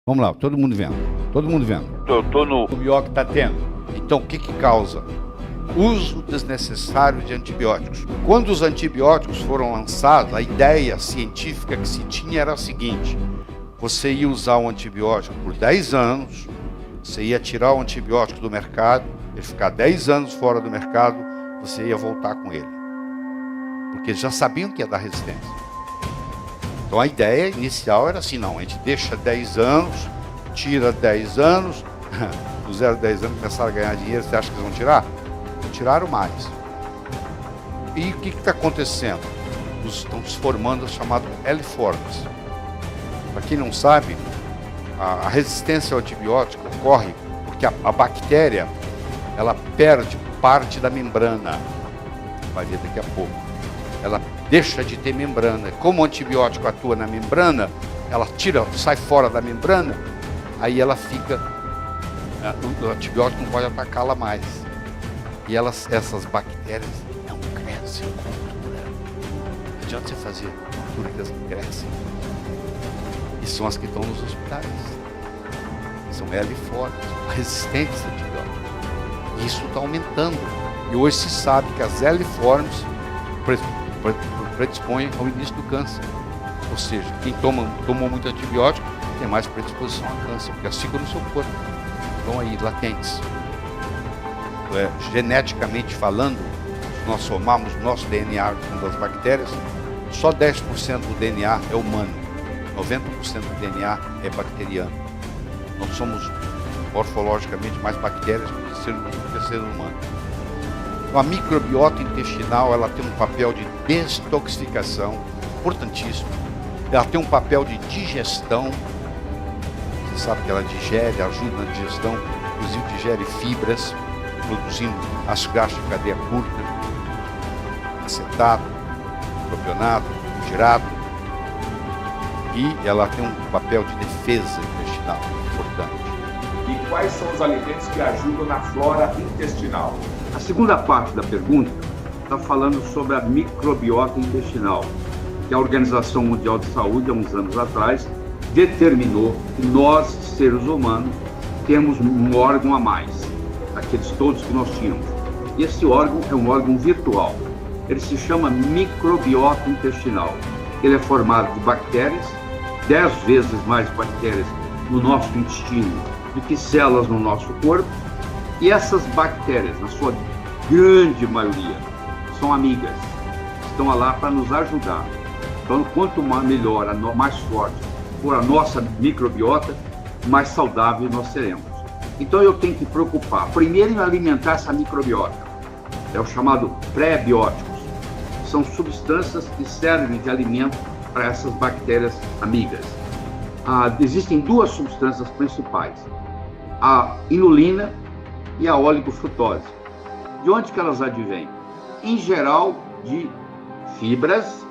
Vamos lá, todo mundo vendo. Todo mundo vendo. Eu tô no... O biótico está tendo. Então, o que causa? Uso desnecessário de antibióticos. Quando os antibióticos foram lançados, a ideia científica que se tinha era a seguinte: você ia usar um antibiótico por 10 anos, você ia tirar o antibiótico do mercado, ele ficar 10 anos fora do mercado, você ia voltar com ele. Porque já sabiam que ia dar resistência. Então a ideia inicial era assim: não, a gente deixa 10 anos, tira 10 anos, do 0 a 10 anos começaram a ganhar dinheiro, você acha que eles vão tirar? Não tiraram mais. E o que está acontecendo? Estão se formando os chamados L-forms. Para quem não sabe, a resistência ao antibiótico ocorre porque a bactéria ela perde parte da membrana. Vai ver daqui a pouco. Ela deixa de ter membrana. Como o antibiótico atua na membrana, ela sai fora da membrana, aí ela fica... O antibiótico não pode atacá-la mais. E essas bactérias não crescem com cultura. Não adianta você fazer cultura que elas não crescem. E são as que estão nos hospitais. São L-formes, resistentes a antibióticos. E isso está aumentando. E hoje se sabe que as L-formes predispõem ao início do câncer. Ou seja, quem tomou muito antibiótico tem mais predisposição a câncer, porque elas ficam no seu corpo. Estão aí, latentes. Geneticamente falando, se nós somarmos nosso DNA com das bactérias, só 10% do DNA é humano, 90% do DNA é bacteriano. Nós somos morfologicamente mais bactérias do que ser humano. Então, a microbiota intestinal ela tem um papel de detoxificação importantíssimo. Ela tem um papel de digestão. Você sabe que ela digere, ajuda na digestão, inclusive digere fibras, produzindo ácido gástrico de cadeia curta, acetato, propionato, girato. E ela tem um papel de defesa intestinal importante. E quais são os alimentos que ajudam na flora intestinal? A segunda parte da pergunta está falando sobre a microbiota intestinal, que a Organização Mundial de Saúde, há uns anos atrás, determinou que nós, seres humanos, temos um órgão a mais, daqueles todos que nós tínhamos. E esse órgão é um órgão virtual. Ele se chama microbiota intestinal. Ele é formado de bactérias, 10 vezes mais bactérias no nosso intestino do que células no nosso corpo. E essas bactérias, na sua grande maioria, são amigas, estão lá para nos ajudar. Então, quanto melhor, mais forte for a nossa microbiota, mais saudável nós seremos. Então, eu tenho que preocupar, primeiro, em alimentar essa microbiota. É o chamado pré-bióticos. São substâncias que servem de alimento para essas bactérias amigas. Existem duas substâncias principais, a inulina e a oligofrutose. De onde que elas advêm? Em geral, de fibras.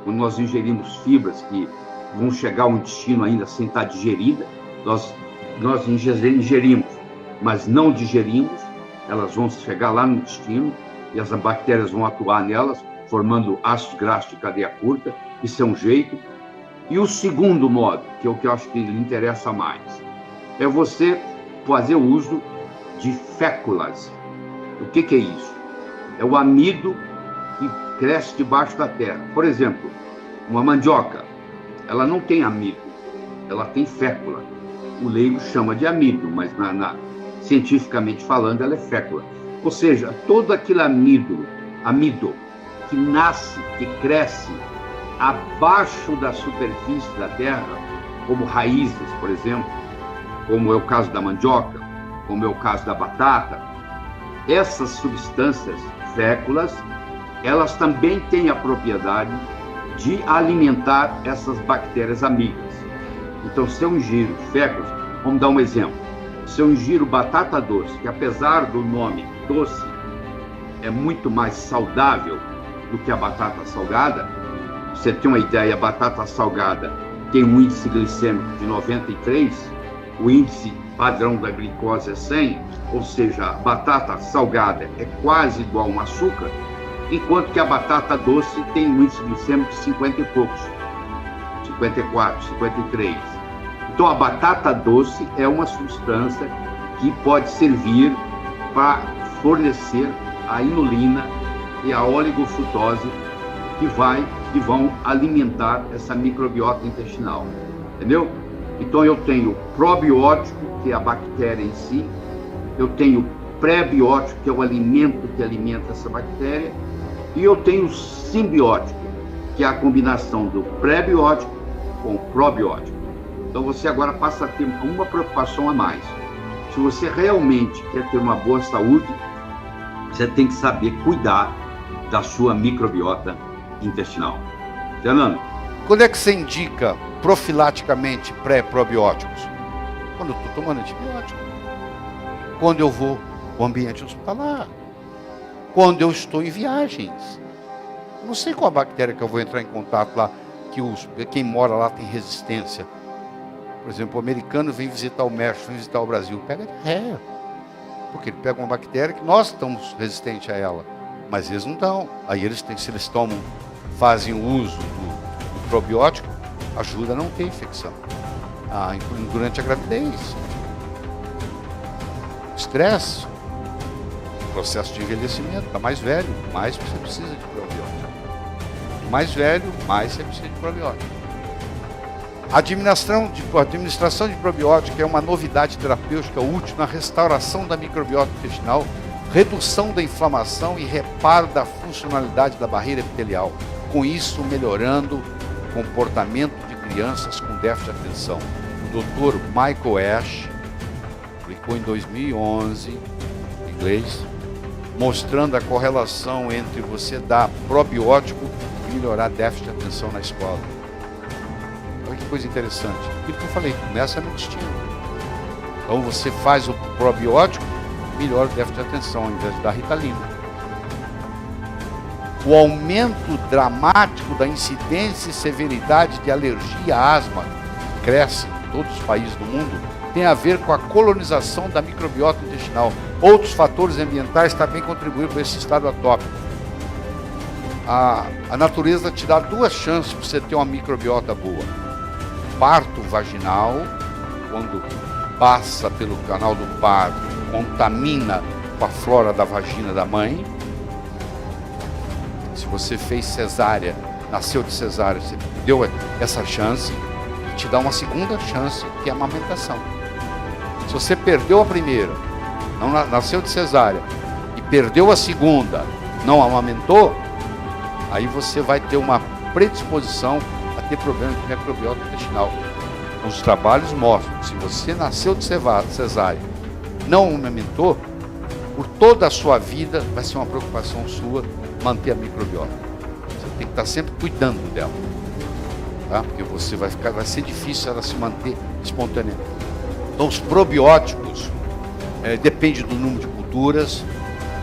Quando nós ingerimos fibras que vão chegar ao intestino ainda sem estar digerida, nós ingerimos, mas não digerimos, elas vão chegar lá no intestino e as bactérias vão atuar nelas, formando ácidos graxos de cadeia curta. Isso é um jeito. E o segundo modo, que é o que eu acho que lhe interessa mais, é você fazer uso de féculas. O que é isso? É o amido que cresce debaixo da terra. Por exemplo, uma mandioca, ela não tem amido, ela tem fécula. O leigo chama de amido, mas cientificamente falando, ela é fécula. Ou seja, todo aquele amido que nasce, que cresce abaixo da superfície da terra, como raízes, por exemplo, como é o caso da mandioca, como é o caso da batata, essas substâncias féculas, elas também têm a propriedade de alimentar essas bactérias amigas. Então, se eu ingiro féculas, vamos dar um exemplo. Se eu ingiro batata doce, que apesar do nome doce, é muito mais saudável do que a batata salgada, você tem uma ideia, a batata salgada tem um índice glicêmico de 93, o índice padrão da glicose é 100, ou seja, a batata salgada é quase igual a um açúcar, enquanto que a batata doce tem um índice glicêmico de 50 e poucos, 54, 53. Então, a batata doce é uma substância que pode servir para fornecer a inulina e a oligofrutose que vão alimentar essa microbiota intestinal, entendeu? Então, eu tenho probiótico, que é a bactéria em si, eu tenho pré-biótico, que é o alimento que alimenta essa bactéria, e eu tenho simbiótico, que é a combinação do pré-biótico com o probiótico. Então, você agora passa a ter uma preocupação a mais. Se você realmente quer ter uma boa saúde, você tem que saber cuidar da sua microbiota intestinal. Fernando? Quando é que você indica profilaticamente pré-probióticos? Quando eu estou tomando antibiótico. Quando eu vou ao ambiente hospitalar. Quando eu estou em viagens. Eu não sei qual a bactéria que eu vou entrar em contato lá, que quem mora lá tem resistência. Por exemplo, o americano vem visitar o México, vem visitar o Brasil, pega diarreia. Porque ele pega uma bactéria que nós estamos resistentes a ela, mas eles não estão. Aí se eles fazem o uso do probiótico, ajuda a não ter infecção durante a gravidez. Estresse, processo de envelhecimento, está mais velho, mais você precisa de probiótico. Mais velho, mais você precisa de probiótico. A administração de probiótico é uma novidade terapêutica útil na restauração da microbiota intestinal, redução da inflamação e reparo da funcionalidade da barreira epitelial, com isso melhorando o comportamento de crianças com déficit de atenção. O Dr. Michael Ash publicou em 2011, em inglês, mostrando a correlação entre você dar probiótico e melhorar déficit de atenção na escola. Olha que coisa interessante. Aquilo que eu falei, começa no intestino. Então você faz o probiótico, melhora o déficit de atenção, ao invés de dar Ritalina. O aumento dramático da incidência e severidade de alergia e asma, que cresce em todos os países do mundo, tem a ver com a colonização da microbiota intestinal. Outros fatores ambientais também contribuem para esse estado atópico. A natureza te dá duas chances para você ter uma microbiota boa. Parto vaginal, quando passa pelo canal do parto, contamina com a flora da vagina da mãe. Se você fez cesárea, nasceu de cesárea, você deu essa chance, te dá uma segunda chance, que é a amamentação. Se você perdeu a primeira, não nasceu de cesárea, e perdeu a segunda, não amamentou, aí você vai ter uma predisposição a ter problemas de microbiota intestinal. Os trabalhos mostram que se você nasceu de cesárea, não amamentou, por toda a sua vida vai ser uma preocupação sua manter a microbiota. Você tem que estar sempre cuidando dela, tá? Porque vai ser difícil ela se manter espontaneamente. Então os probióticos depende do número de culturas,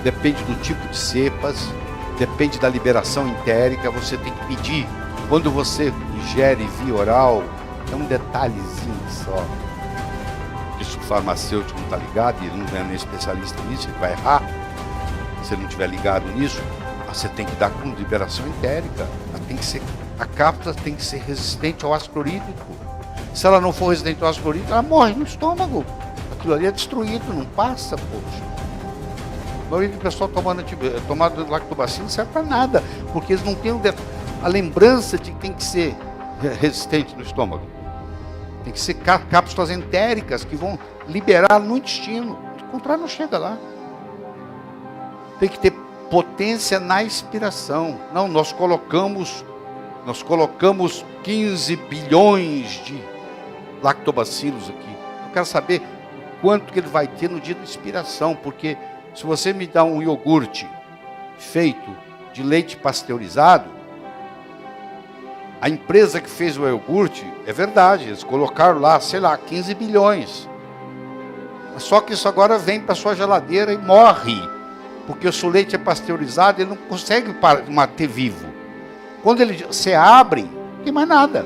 depende do tipo de cepas, depende da liberação entérica. Você tem que pedir, quando você ingere via oral, é um detalhezinho só. Isso o farmacêutico não está ligado, ele não é nem especialista nisso, ele vai errar. Se ele não estiver ligado nisso, você tem que dar com liberação entérica. A cápsula tem que ser resistente ao ácido clorídrico. Se ela não for resistente ao ácido clorídrico, ela morre no estômago. Aquilo ali é destruído, não passa, poxa. A maioria do pessoal tomando lactobacilo não serve para nada, porque eles não têm a lembrança de que tem que ser resistente no estômago. Tem que ser cápsulas entéricas que vão liberar no intestino. O contrário, não chega lá. Tem que ter potência na expiração. Não, nós colocamos 15 bilhões de lactobacilos aqui. Eu quero saber quanto que ele vai ter no dia da expiração, porque se você me dá um iogurte feito de leite pasteurizado, a empresa que fez o iogurte, é verdade, eles colocaram lá, 15 bilhões. Só que isso agora vem para sua geladeira e morre, porque o seu leite é pasteurizado, ele não consegue manter vivo. Quando você abre, não tem mais nada.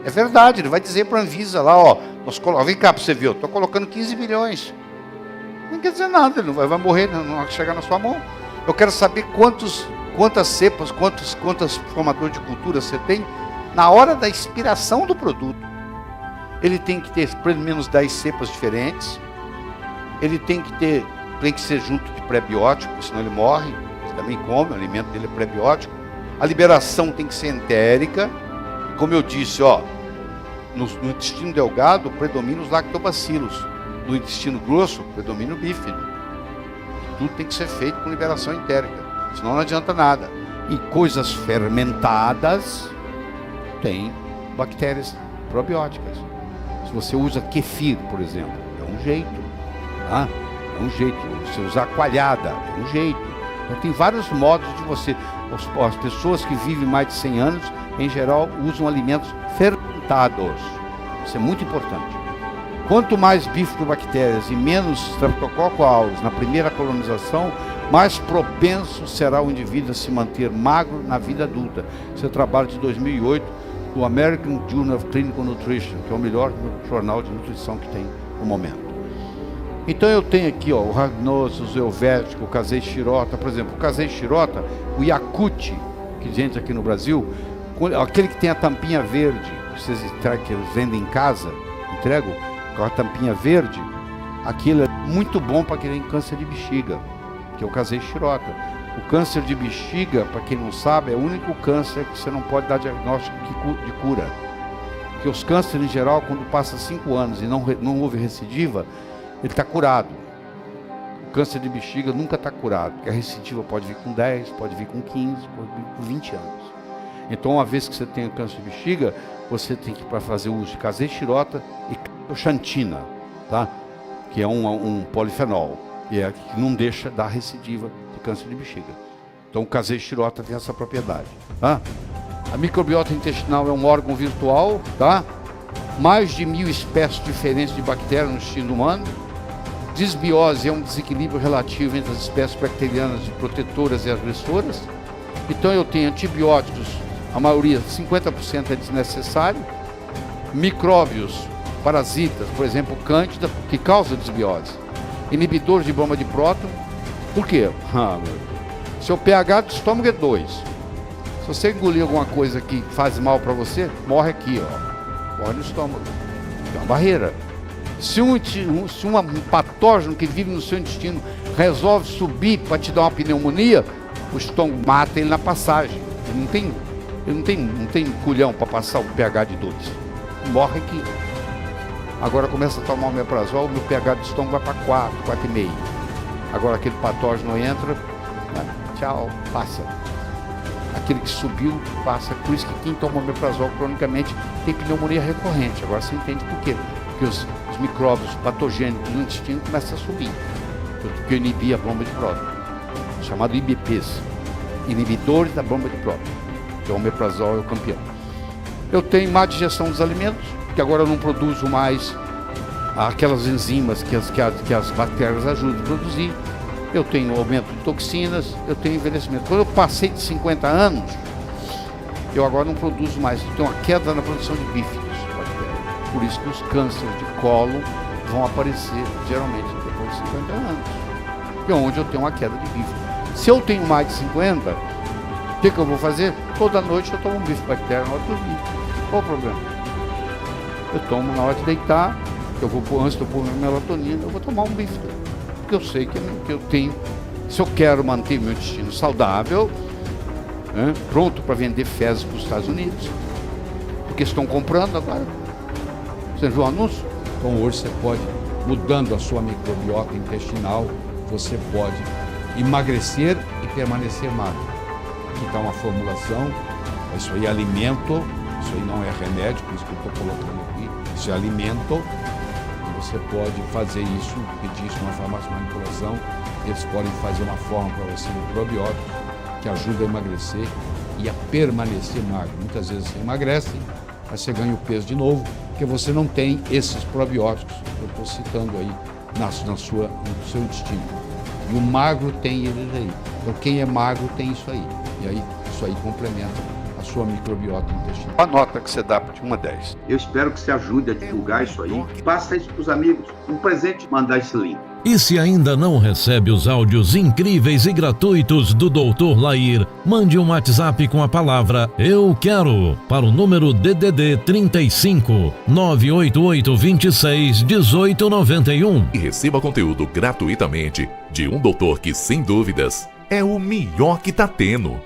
É verdade, ele vai dizer para a Anvisa lá, vem cá para você ver, eu estou colocando 15 bilhões. Não quer dizer nada, ele não vai morrer, não vai chegar na sua mão. Eu quero saber quantas cepas, quantos formadores de cultura você tem na hora da expiração do produto. ele tem que ter pelo menos 10 cepas diferentes, ele tem que ser junto de prebiótico, senão ele morre, ele também come, o alimento dele é prebiótico. A liberação tem que ser entérica, como eu disse, no intestino delgado predomina os lactobacilos, no intestino grosso predomina o bífido. Tudo tem que ser feito com liberação entérica, senão não adianta nada. E coisas fermentadas tem bactérias probióticas. Se você usa kefir, por exemplo, é um jeito, tá? É um jeito. Se usar coalhada, é um jeito. Então tem vários modos de você... As pessoas que vivem mais de 100 anos, em geral, usam alimentos fermentados. Isso é muito importante. Quanto mais bifidobactérias e menos Streptococcus aureus na primeira colonização, mais propenso será o indivíduo a se manter magro na vida adulta. Esse é o trabalho de 2008 do American Journal of Clinical Nutrition, que é o melhor jornal de nutrição que tem no momento. Então eu tenho aqui o Rhamnosus, o Helvético, o Casei Shirota, por exemplo, o Casei Shirota, o Yakuti, que gente aqui no Brasil, aquele que tem a tampinha verde, que eles vendem em casa, entregam com a tampinha verde, aquilo é muito bom para quem tem câncer de bexiga, que é o Casei Shirota. O câncer de bexiga, para quem não sabe, é o único câncer que você não pode dar diagnóstico de cura. Porque os cânceres em geral, quando passa 5 anos e não houve recidiva, ele está curado. O câncer de bexiga nunca está curado, porque a recidiva pode vir com 10, pode vir com 15, pode vir com 20 anos. Então, uma vez que você tem o câncer de bexiga, você tem que fazer uso de Casei Shirota e Xantina, tá? Que é um polifenol, que não deixa dar recidiva de câncer de bexiga. Então, o Casei Shirota tem essa propriedade, tá? A microbiota intestinal é um órgão virtual, tá? Mais de 1000 espécies diferentes de bactérias no intestino humano. Disbiose é um desequilíbrio relativo entre as espécies bacterianas de protetoras e agressoras. Então eu tenho antibióticos, a maioria, 50% é desnecessário. Micróbios, parasitas, por exemplo, cândida, que causa desbiose. Inibidores de bomba de próton. Por quê? Seu pH do estômago é 2. Se você engolir alguma coisa que faz mal para você, morre aqui, morre no estômago. É uma barreira. Se um patógeno que vive no seu intestino resolve subir para te dar uma pneumonia, o estômago mata ele na passagem. Ele não tem culhão para passar o pH de 2. Morre aqui. Agora começa a tomar o omeprazol, o meu pH do estômago vai para 4, 4,5. Agora aquele patógeno entra, tchau, passa. Aquele que subiu, passa. Por isso que quem toma omeprazol cronicamente tem pneumonia recorrente. Agora você entende por quê. Porque os micróbios patogênicos no intestino começam a subir. Porque eu inibi a bomba de próton. Chamado IBPs. Inibidores da bomba de próton. Que o omeprazol é o campeão. Eu tenho má digestão dos alimentos, porque agora eu não produzo mais aquelas enzimas que as bactérias ajudam a produzir. Eu tenho aumento de toxinas, eu tenho envelhecimento. Quando eu passei de 50 anos, eu agora não produzo mais. Eu tenho uma queda na produção de bífidos. Por isso que os cânceres de colo vão aparecer, geralmente, depois de 50 anos. Que é onde eu tenho uma queda de bífido. Se eu tenho mais de 50, o que eu vou fazer? Toda noite eu tomo um bifidobactéria na hora de dormir. Qual o problema? Eu tomo na hora de deitar, antes de eu pôr minha melatonina, eu vou tomar um bífido. Porque eu sei que eu tenho, se eu quero manter meu intestino saudável, pronto para vender fezes para os Estados Unidos, porque estão comprando agora. Você viu o anúncio? Então hoje você pode, mudando a sua microbiota intestinal, você pode emagrecer e permanecer magro. Aqui está uma formulação, isso aí é alimento, isso aí não é remédio, por isso que eu estou colocando aqui, isso é alimento. Você pode fazer isso, pedir isso numa farmácia de manipulação. Eles podem fazer uma forma para você, um probiótico, que ajuda a emagrecer e a permanecer magro. Muitas vezes você emagrece, mas você ganha o peso de novo, porque você não tem esses probióticos que eu estou citando aí no seu intestino. E o magro tem eles aí. Então quem é magro tem isso aí. E aí isso aí complementa a sua microbiota intestinal. A nota que você dá de 1 a 10. Eu espero que você ajude a divulgar isso aí. Passa isso para os amigos. Um presente mandar esse link. E se ainda não recebe os áudios incríveis e gratuitos do Dr. Lair, mande um WhatsApp com a palavra "Eu quero" para o número DDD 35 988 26 1891 e receba conteúdo gratuitamente de um doutor que, sem dúvidas, é o melhor que tá tendo.